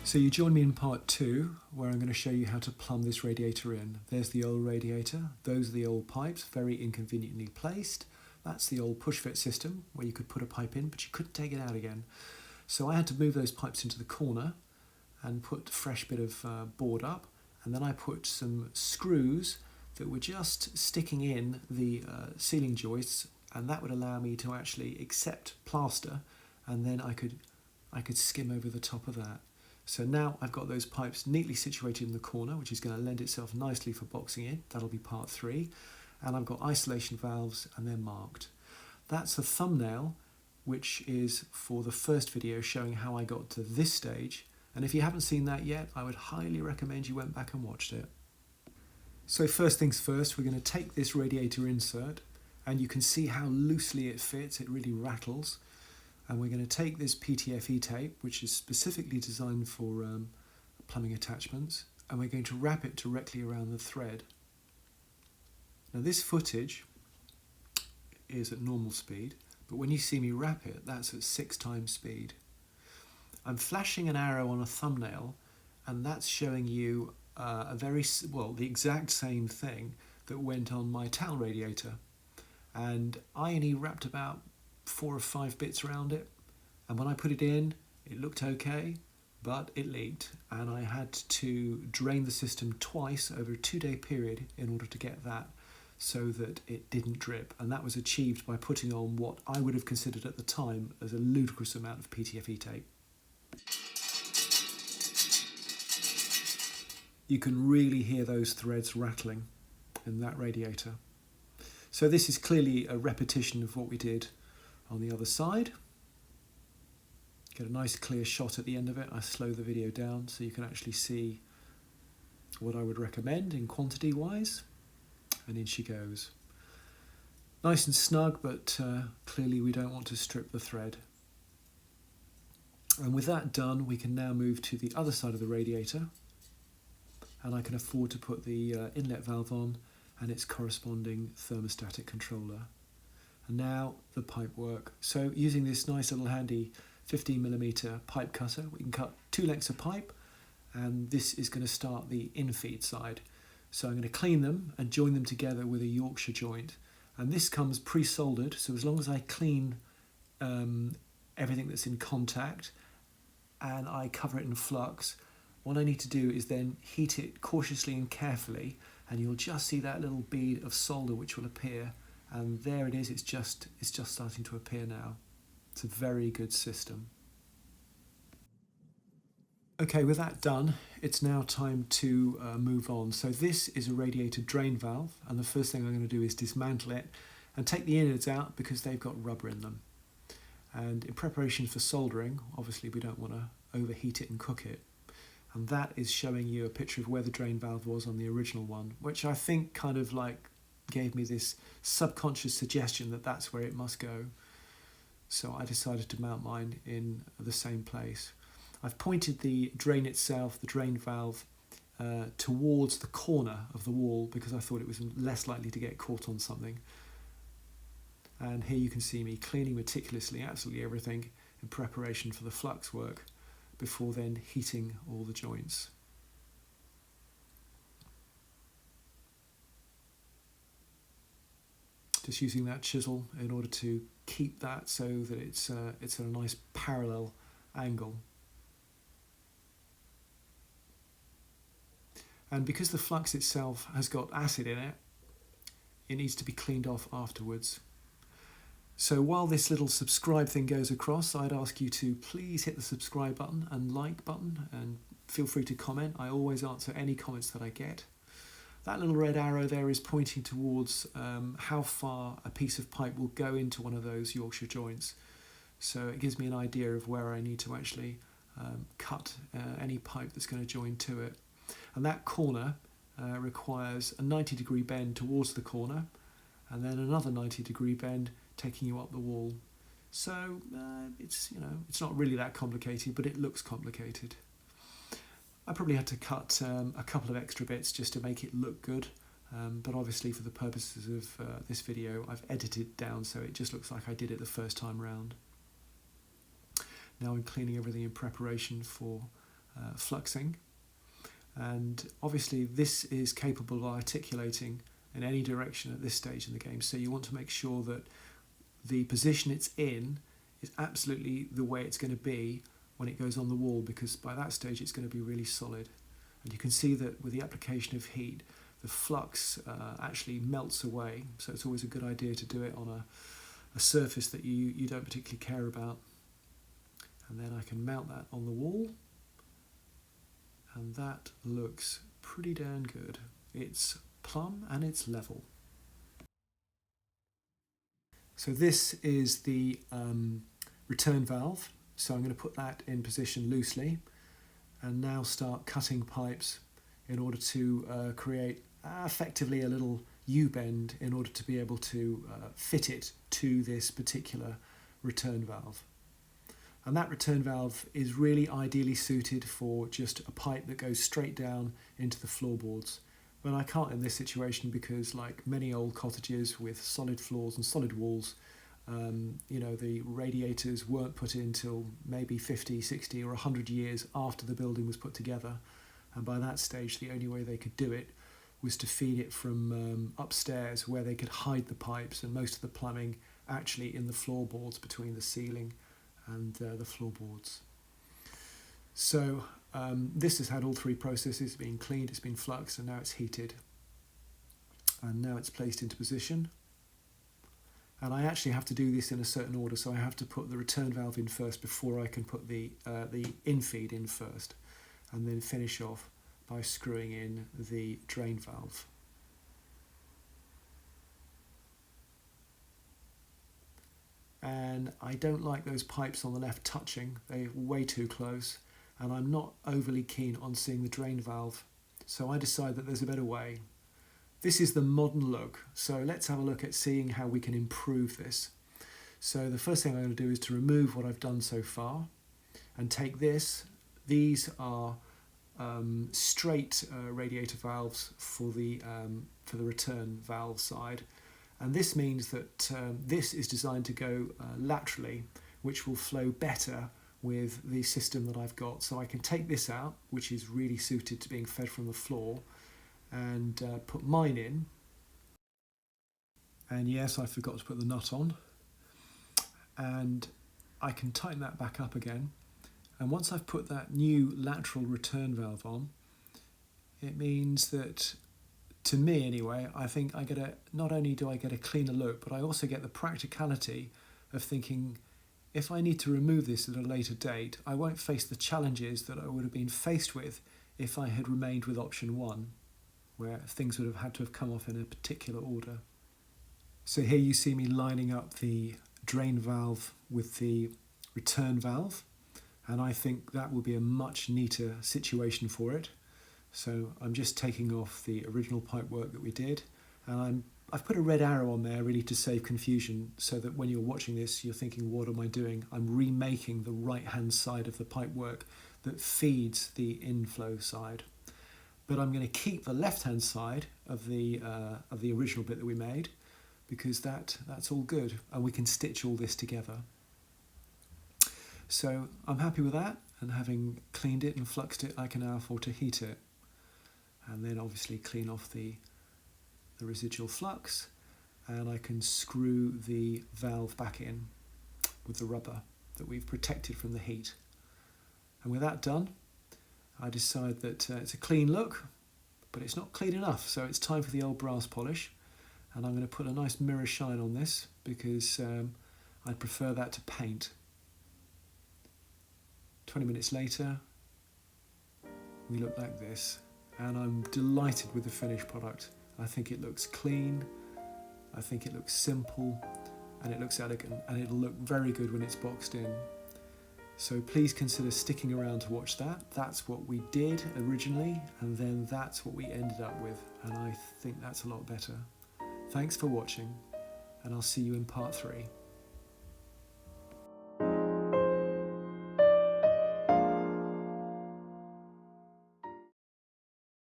So you join me in part 2, where I'm going to show you how to plumb this radiator in. There's the old radiator, those are the old pipes, very inconveniently placed. That's the old push fit system, where you could put a pipe in, but you couldn't take it out again. So I had to move those pipes into the corner and put a fresh bit of board up, and then I put some screws that were just sticking in the ceiling joists, and that would allow me to actually accept plaster, and then I could skim over the top of that. So now I've got those pipes neatly situated in the corner, which is going to lend itself nicely for boxing in. That'll be part 3. And I've got isolation valves, and they're marked. That's a thumbnail, which is for the first video showing how I got to this stage. And if you haven't seen that yet, I would highly recommend you went back and watched it. So first things first, we're going to take this radiator insert, and you can see how loosely it fits. It really rattles. And we're going to take this PTFE tape, which is specifically designed for plumbing attachments, and we're going to wrap it directly around the thread. Now this footage is at normal speed, but when you see me wrap it, that's at 6 times speed. I'm flashing an arrow on a thumbnail, and that's showing you the exact same thing that went on my towel radiator. And I only wrapped about 4 or 5 bits around it, and when I put it in, it looked okay, but it leaked, and I had to drain the system twice over a 2-day period in order to get that so that it didn't drip, and that was achieved by putting on what I would have considered at the time as a ludicrous amount of PTFE tape. You can really hear those threads rattling in that radiator. So this is clearly a repetition of what we did on the other side. Get a nice clear shot at the end of it. I slow the video down so you can actually see what I would recommend in quantity wise. And in she goes. Nice and snug, but clearly we don't want to strip the thread. And with that done, we can now move to the other side of the radiator, and I can afford to put the inlet valve on and its corresponding thermostatic controller. And now the pipe work. So using this nice little handy 15mm pipe cutter, we can cut 2 lengths of pipe, and this is going to start the infeed side. So I'm going to clean them and join them together with a Yorkshire joint. And this comes pre-soldered, so as long as I clean everything that's in contact and I cover it in flux, what I need to do is then heat it cautiously and carefully, and you'll just see that little bead of solder which will appear. And there it is, it's just starting to appear now. It's a very good system. Okay, with that done, it's now time to move on. So this is a radiator drain valve, and the first thing I'm going to do is dismantle it and take the innards out because they've got rubber in them. And in preparation for soldering, obviously we don't want to overheat it and cook it. And that is showing you a picture of where the drain valve was on the original one, which I think kind of like gave me this subconscious suggestion that that's where it must go. So I decided to mount mine in the same place. I've pointed the drain itself, the drain valve, towards the corner of the wall because I thought it was less likely to get caught on something. And here you can see me cleaning meticulously absolutely everything in preparation for the flux work before then heating all the joints. Just using that chisel in order to keep that so that it's at a nice parallel angle. And because the flux itself has got acid in it, it needs to be cleaned off afterwards. So while this little subscribe thing goes across, I'd ask you to please hit the subscribe button and like button, and feel free to comment. I always answer any comments that I get. That little red arrow there is pointing towards how far a piece of pipe will go into one of those Yorkshire joints. So it gives me an idea of where I need to actually cut any pipe that's going to join to it. And that corner requires a 90-degree bend towards the corner, and then another 90-degree bend taking you up the wall. So it's not really that complicated, but it looks complicated. I probably had to cut a couple of extra bits just to make it look good, but obviously for the purposes of this video I've edited it down so it just looks like I did it the first time round. Now I'm cleaning everything in preparation for fluxing, and obviously this is capable of articulating in any direction at this stage in the game, so you want to make sure that the position it's in is absolutely the way it's going to be when it goes on the wall, because by that stage it's going to be really solid. And you can see that with the application of heat, the flux actually melts away, so it's always a good idea to do it on a surface that you don't particularly care about. And then I can mount that on the wall, and that looks pretty darn good. It's plumb and it's level. So this is the return valve, so I'm going to put that in position loosely and now start cutting pipes in order to create effectively a little U-bend in order to be able to fit it to this particular return valve. And that return valve is really ideally suited for just a pipe that goes straight down into the floorboards. But I can't in this situation because, like many old cottages with solid floors and solid walls, the radiators weren't put in until maybe 50, 60 or 100 years after the building was put together. And by that stage, the only way they could do it was to feed it from upstairs, where they could hide the pipes and most of the plumbing actually in the floorboards between the ceiling and the floorboards. So this has had all three processes. It's been cleaned, it's been fluxed, and now it's heated. And now it's placed into position. And I actually have to do this in a certain order, so I have to put the return valve in first before I can put the infeed in first, and then finish off by screwing in the drain valve. And I don't like those pipes on the left touching, they're way too close, and I'm not overly keen on seeing the drain valve, so I decide that there's a better way. This is the modern look, so let's have a look at seeing how we can improve this. So the first thing I'm going to do is to remove what I've done so far and take this. These are straight radiator valves for the return valve side, and this means that this is designed to go laterally, which will flow better with the system that I've got. So I can take this out, which is really suited to being fed from the floor, and put mine in. And yes, I forgot to put the nut on, and I can tighten that back up again. And once I've put that new lateral return valve on, it means that, to me anyway, I think I get not only do I get a cleaner look, but I also get the practicality of thinking, if I need to remove this at a later date, I won't face the challenges that I would have been faced with if I had remained with option 1, where things would have had to have come off in a particular order. So here you see me lining up the drain valve with the return valve, and I think that will be a much neater situation for it. So I'm just taking off the original pipework that we did, and I've put a red arrow on there really to save confusion, so that when you're watching this you're thinking, what am I doing? I'm remaking the right hand side of the pipework that feeds the inflow side. But I'm going to keep the left hand side of the original bit that we made, because that's all good, and we can stitch all this together. So I'm happy with that, and having cleaned it and fluxed it, I can now afford to heat it, and then obviously clean off the residual flux, and I can screw the valve back in with the rubber that we've protected from the heat. And with that done, I decide that it's a clean look, but it's not clean enough, so it's time for the old brass polish. And I'm going to put a nice mirror shine on this, because I prefer that to paint. 20 minutes later, we look like this, and I'm delighted with the finished product. I think it looks clean, I think it looks simple, and it looks elegant, and it'll look very good when it's boxed in. So please consider sticking around to watch that. That's what we did originally, and then that's what we ended up with, and I think that's a lot better. Thanks for watching, and I'll see you in part 3.